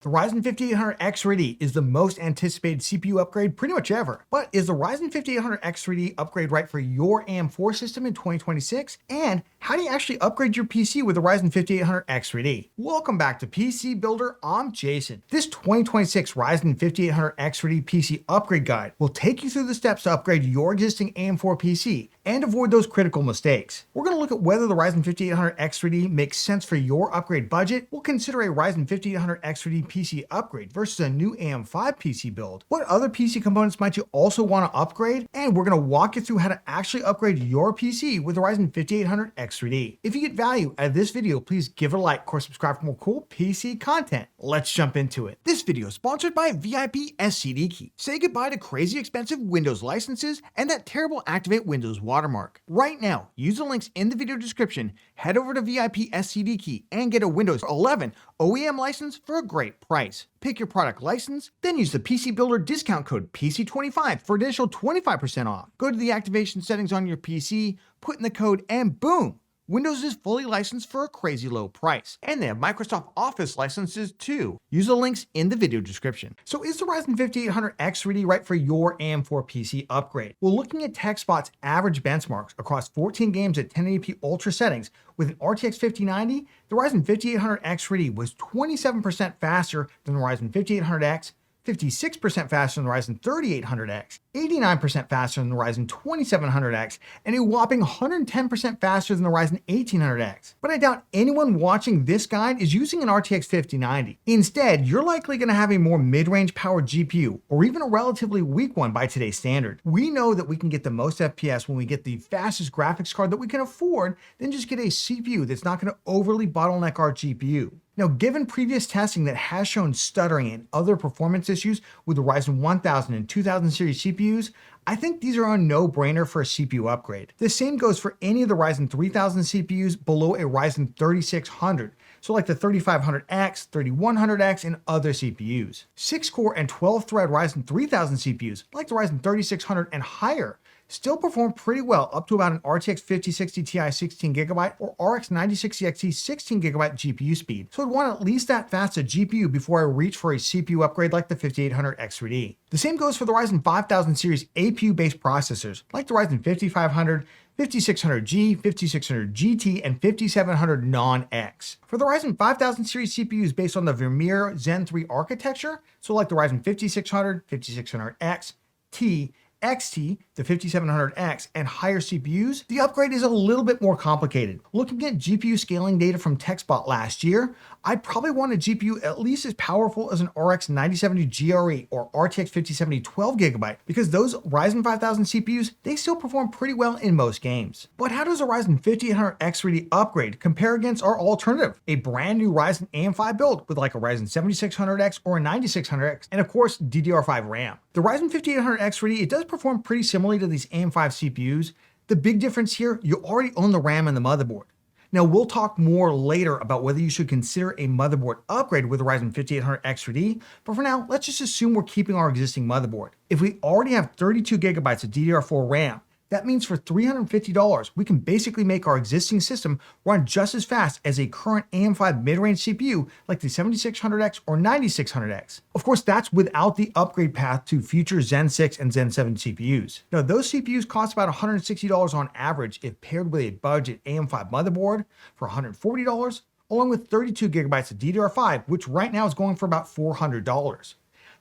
The Ryzen 5800X3D is the most anticipated CPU upgrade pretty much ever. But is the Ryzen 5800X3D upgrade right for your AM4 system in 2026? And how do you actually upgrade your PC with the Ryzen 5800X3D? Welcome back to PC Builder, I'm Jason. This 2026 Ryzen 5800X3D PC upgrade guide will take you through the steps to upgrade your existing AM4 PC and avoid those critical mistakes. We're going to look at whether the Ryzen 5800X3D makes sense for your upgrade budget. We'll consider a Ryzen 5800X3D PC upgrade versus a new AM5 PC build. What other PC components might you also want to upgrade? And we're going to walk you through how to actually upgrade your PC with the Ryzen 5800X3D. If you get value out of this video, please give it a like or subscribe for more cool PC content. Let's jump into it. This video is sponsored by VIP SCD Key. Say goodbye to crazy expensive Windows licenses and that terrible Activate Windows watermark. Right now, use the links in the video description, head over to VIP SCD Key and get a Windows 11 OEM license for a great price. Pick your product license, then use the PC Builder discount code PC25 for additional 25% off. Go to the activation settings on your PC, put in the code, and boom! Windows is fully licensed for a crazy low price. And they have Microsoft Office licenses too. Use the links in the video description. So is the Ryzen 5800X3D right for your AM4 PC upgrade? Well, looking at TechSpot's average benchmarks across 14 games at 1080p ultra settings with an RTX 5090, the Ryzen 5800X3D was 27% faster than the Ryzen 5800X, 56% faster than the Ryzen 3800X, 89% faster than the Ryzen 2700X, and a whopping 110% faster than the Ryzen 1800X. But I doubt anyone watching this guide is using an RTX 5090. Instead, you're likely going to have a more mid-range powered GPU, or even a relatively weak one by today's standard. We know that we can get the most FPS when we get the fastest graphics card that we can afford, then just get a CPU that's not going to overly bottleneck our GPU. Now, given previous testing that has shown stuttering and other performance issues with the Ryzen 1000 and 2000 series CPUs, I think these are a no-brainer for a CPU upgrade. The same goes for any of the Ryzen 3000 CPUs below a Ryzen 3600, so like the 3500X, 3100X, and other CPUs. 6-core and 12-thread Ryzen 3000 CPUs, like the Ryzen 3600 and higher, still perform pretty well up to about an RTX 5060 Ti 16GB or RX 9060 XT 16GB GPU speed. So I'd want at least that fast a GPU before I reach for a CPU upgrade like the 5800X3D. The same goes for the Ryzen 5000 series APU-based processors like the Ryzen 5500, 5600G, 5600GT, and 5700 non-X. For the Ryzen 5000 series CPUs based on the Vermeer Zen 3 architecture, so like the Ryzen 5600, 5600X, T, XT, the 5700X, and higher CPUs, the upgrade is a little bit more complicated. Looking at GPU scaling data from TechSpot last year, I'd probably want a GPU at least as powerful as an RX 9070 GRE or RTX 5070 12GB, because those Ryzen 5000 CPUs, they still perform pretty well in most games. But how does a Ryzen 5800X3D upgrade compare against our alternative, a brand new Ryzen AM5 Build with like a Ryzen 7600X or a 9600X, and of course DDR5 RAM? The Ryzen 5800X3D, it does perform pretty similarly to these AM5 CPUs. The big difference here, you already own the RAM and the motherboard. Now, we'll talk more later about whether you should consider a motherboard upgrade with the Ryzen 5800X3D, but for now, let's just assume we're keeping our existing motherboard. If we already have 32GB of DDR4 RAM, that means for $350, we can basically make our existing system run just as fast as a current AM5 mid-range CPU like the 7600X or 9600X. Of course, that's without the upgrade path to future Zen 6 and Zen 7 CPUs. Now, those CPUs cost about $160 on average if paired with a budget AM5 motherboard for $140, along with 32GB of DDR5, which right now is going for about $400.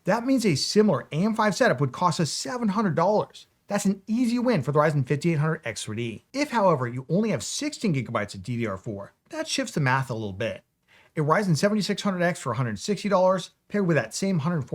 That means a similar AM5 setup would cost us $700. That's an easy win for the Ryzen 5800X3D. If, however, you only have 16GB of DDR4, that shifts the math a little bit. A Ryzen 7600X for $160, paired with that same $140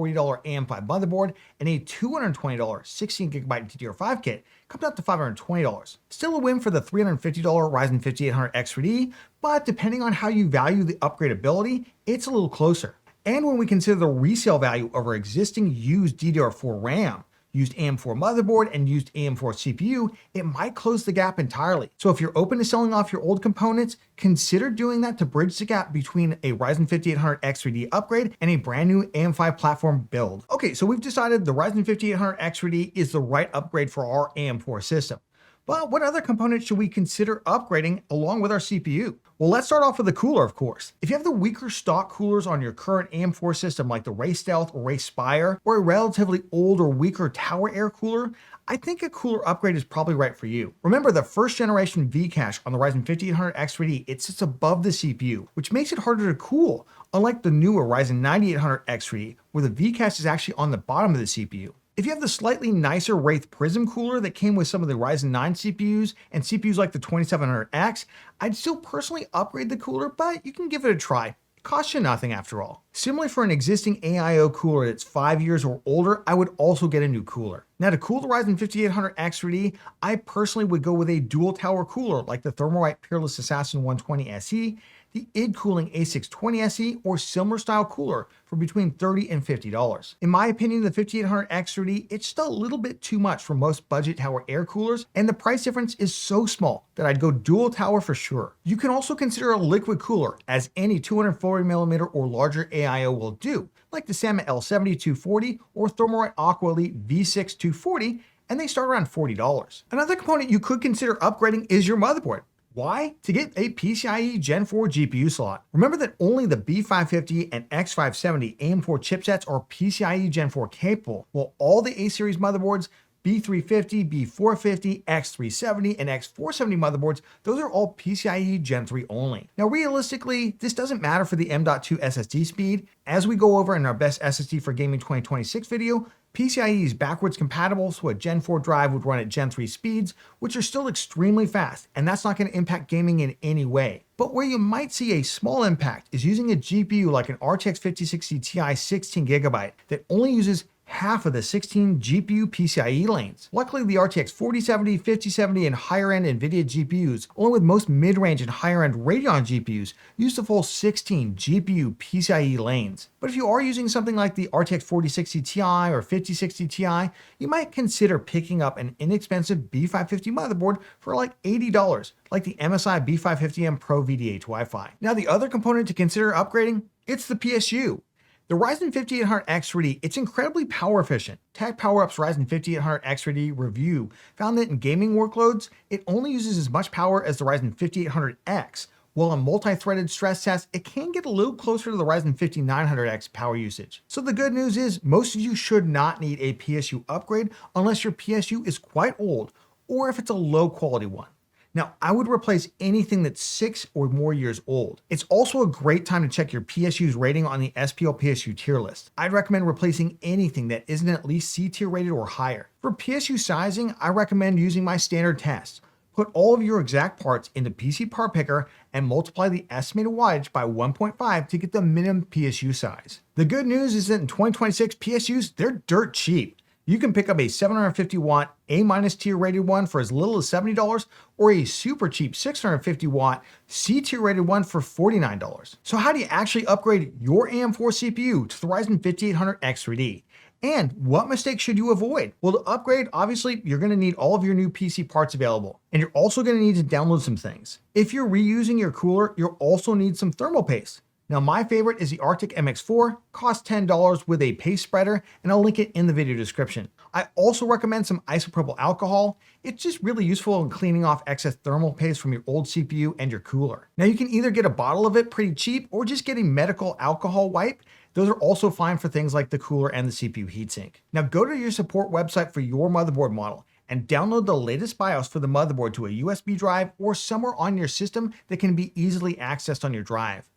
AM5 motherboard and a $220 16GB DDR5 kit, comes out to $520. Still a win for the $350 Ryzen 5800X3D, but depending on how you value the upgradability, it's a little closer. And when we consider the resale value of our existing used DDR4 RAM, used AM4 motherboard, and used AM4 CPU, it might close the gap entirely. So if you're open to selling off your old components, consider doing that to bridge the gap between a Ryzen 5800X3D upgrade and a brand new AM5 platform build. Okay, so we've decided the Ryzen 5800X3D is the right upgrade for our AM4 system. But what other components should we consider upgrading along with our CPU? Well, let's start off with the cooler, of course. If you have the weaker stock coolers on your current AM4 system like the Ray Stealth or Ray Spire, or a relatively old or weaker tower air cooler, I think a cooler upgrade is probably right for you. Remember, the first generation V-Cache on the Ryzen 5800X3D, it sits above the CPU, which makes it harder to cool, unlike the newer Ryzen 9800X3D, where the V-Cache is actually on the bottom of the CPU. If you have the slightly nicer Wraith Prism cooler that came with some of the Ryzen 9 CPUs and CPUs like the 2700X, I'd still personally upgrade the cooler, but you can give it a try. Costs you nothing after all. Similarly, for an existing AIO cooler that's 5 years or older, I would also get a new cooler. Now, to cool the Ryzen 5800X3D, I personally would go with a dual tower cooler like the Thermalright Peerless Assassin 120 SE, the id Cooling A620 SE, or similar style cooler for between $30 and $50. In my opinion, the 5800X3D, it's still a little bit too much for most budget tower air coolers, and the price difference is so small that I'd go dual tower for sure. You can also consider a liquid cooler, as any 240mm or larger AIO will do, like the Sama L70-240 or Thermalright Aqua Elite V6-240, and they start around $40. Another component you could consider upgrading is your motherboard. Why? To get a PCIe Gen 4 GPU slot. Remember that only the B550 and X570 AM4 chipsets are PCIe Gen 4 capable, while all the A-series motherboards, B350, B450, X370, and X470 motherboards, those are all PCIe Gen 3 only. Now, realistically, this doesn't matter for the M.2 SSD speed. As we go over in our best SSD for gaming 2026 video, PCIe is backwards compatible, so a Gen 4 drive would run at Gen 3 speeds, which are still extremely fast, and that's not going to impact gaming in any way. But where you might see a small impact is using a GPU like an RTX 5060 Ti 16GB that only uses half of the 16 GPU PCIe lanes. Luckily, the RTX 4070, 5070, and higher-end NVIDIA GPUs, along with most mid-range and higher-end Radeon GPUs, use the full 16 GPU PCIe lanes. But if you are using something like the RTX 4060 Ti or 5060 Ti, you might consider picking up an inexpensive B550 motherboard for like $80, like the MSI B550M Pro VDH Wi-Fi. Now, the other component to consider upgrading, it's the PSU. The Ryzen 5800X3D, it's incredibly power efficient. Tech PowerUp's Ryzen 5800X3D review found that in gaming workloads, it only uses as much power as the Ryzen 5800X, while in multi-threaded stress tests, it can get a little closer to the Ryzen 5900X power usage. So the good news is, most of you should not need a PSU upgrade unless your PSU is quite old, or if it's a low quality one. Now, I would replace anything that's 6 or more years old. It's also a great time to check your PSU's rating on the SPL PSU tier list. I'd recommend replacing anything that isn't at least C tier rated or higher. For PSU sizing, I recommend using my standard test. Put all of your exact parts into PC Part Picker and multiply the estimated wattage by 1.5 to get the minimum PSU size. The good news is that in 2026, PSUs, they're dirt cheap. You can pick up a 750 watt A- tier rated one for as little as $70, or a super cheap 650 watt C tier rated one for $49. So how do you actually upgrade your AM4 CPU to the Ryzen 5800X3D? And what mistakes should you avoid? Well, to upgrade, obviously, you're going to need all of your new PC parts available, and you're also going to need to download some things. If you're reusing your cooler, you'll also need some thermal paste. Now, my favorite is the Arctic MX4, costs $10 with a paste spreader, and I'll link it in the video description. I also recommend some isopropyl alcohol. It's just really useful in cleaning off excess thermal paste from your old CPU and your cooler. Now, you can either get a bottle of it pretty cheap or just get a medical alcohol wipe. Those are also fine for things like the cooler and the CPU heatsink. Now, go to your support website for your motherboard model and download the latest BIOS for the motherboard to a USB drive or somewhere on your system that can be easily accessed on your drive.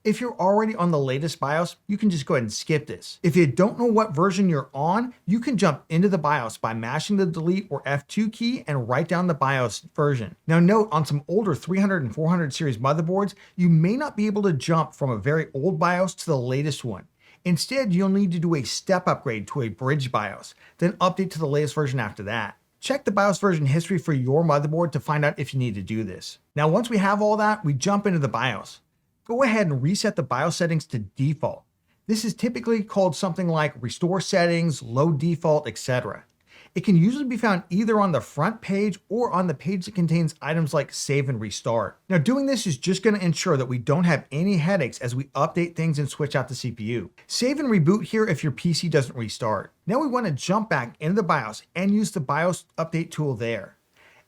If you're already on the latest BIOS, you can just go ahead and skip this. If you don't know what version you're on, you can jump into the BIOS by mashing the delete or F2 key and write down the BIOS version. Now note, on some older 300 and 400 series motherboards, you may not be able to jump from a very old BIOS to the latest one. Instead, you'll need to do a step upgrade to a bridge BIOS, then update to the latest version after that. Check the BIOS version history for your motherboard to find out if you need to do this. Now, once we have all that, we jump into the BIOS. Go ahead and reset the BIOS settings to default. This is typically called something like restore settings, low default, etc. It can usually be found either on the front page or on the page that contains items like save and restart. Now, doing this is just going to ensure that we don't have any headaches as we update things and switch out the CPU. Save and reboot here if your PC doesn't restart. Now we want to jump back into the BIOS and use the BIOS update tool there.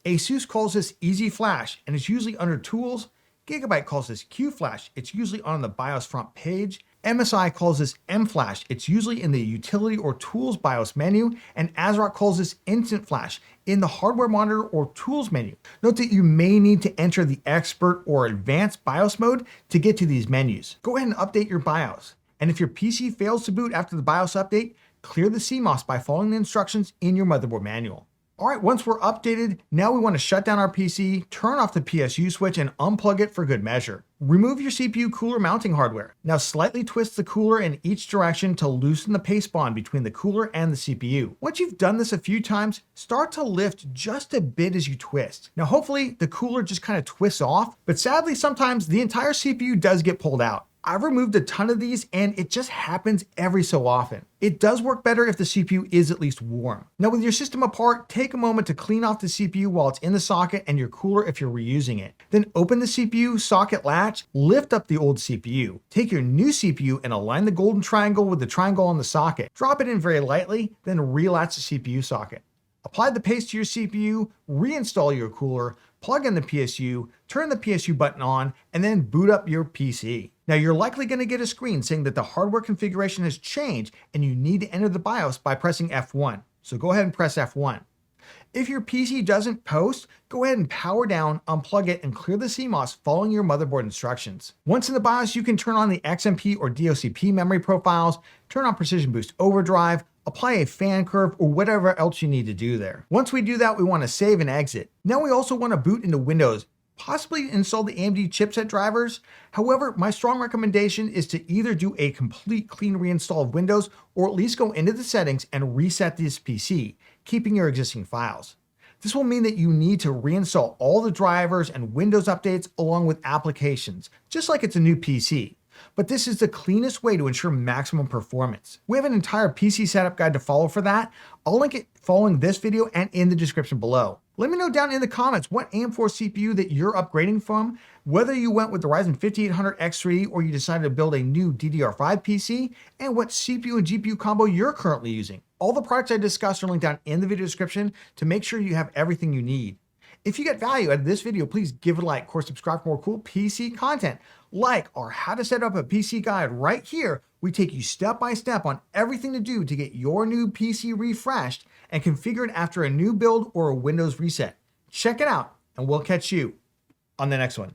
ASUS calls this Easy Flash, and it's usually under Tools, Gigabyte calls this Q-Flash. It's usually on the BIOS front page. MSI calls this M-Flash. It's usually in the Utility or Tools BIOS menu. And ASRock calls this Instant Flash in the Hardware Monitor or Tools menu. Note that you may need to enter the Expert or Advanced BIOS mode to get to these menus. Go ahead and update your BIOS. And if your PC fails to boot after the BIOS update, clear the CMOS by following the instructions in your motherboard manual. All right, once we're updated, now we want to shut down our PC, turn off the PSU switch, and unplug it for good measure. Remove your CPU cooler mounting hardware. Now slightly twist the cooler in each direction to loosen the paste bond between the cooler and the CPU. Once you've done this a few times, start to lift just a bit as you twist. Now hopefully the cooler just kind of twists off, but sadly sometimes the entire CPU does get pulled out. I've removed a ton of these and it just happens every so often. It does work better if the CPU is at least warm. Now with your system apart, take a moment to clean off the CPU while it's in the socket and your cooler if you're reusing it. Then open the CPU socket latch, lift up the old CPU. Take your new CPU and align the golden triangle with the triangle on the socket. Drop it in very lightly, then relatch the CPU socket. Apply the paste to your CPU, reinstall your cooler, plug in the PSU, turn the PSU button on, and then boot up your PC. Now you're likely going to get a screen saying that the hardware configuration has changed and you need to enter the BIOS by pressing F1. So go ahead and press F1. If your PC doesn't post, go ahead and power down, unplug it, and clear the CMOS following your motherboard instructions. Once in the BIOS, you can turn on the XMP or DOCP memory profiles, turn on Precision Boost Overdrive, apply a fan curve, or whatever else you need to do there. Once we do that, we want to save and exit. Now we also want to boot into Windows, possibly install the AMD chipset drivers. However, my strong recommendation is to either do a complete clean reinstall of Windows or at least go into the settings and reset this PC, keeping your existing files. This will mean that you need to reinstall all the drivers and Windows updates along with applications, just like it's a new PC. But this is the cleanest way to ensure maximum performance. We have an entire PC setup guide to follow for that. I'll link it following this video and in the description below. Let me know down in the comments what AM4 CPU that you're upgrading from, whether you went with the Ryzen 5800X3D or you decided to build a new DDR5 PC, and what CPU and GPU combo you're currently using. All the products I discussed are linked down in the video description to make sure you have everything you need. If you get value out of this video, please give it a like, or subscribe for more cool PC content, like our how to set up a PC guide right here. We take you step by step on everything to do to get your new PC refreshed and configured after a new build or a Windows reset. Check it out, and we'll catch you on the next one.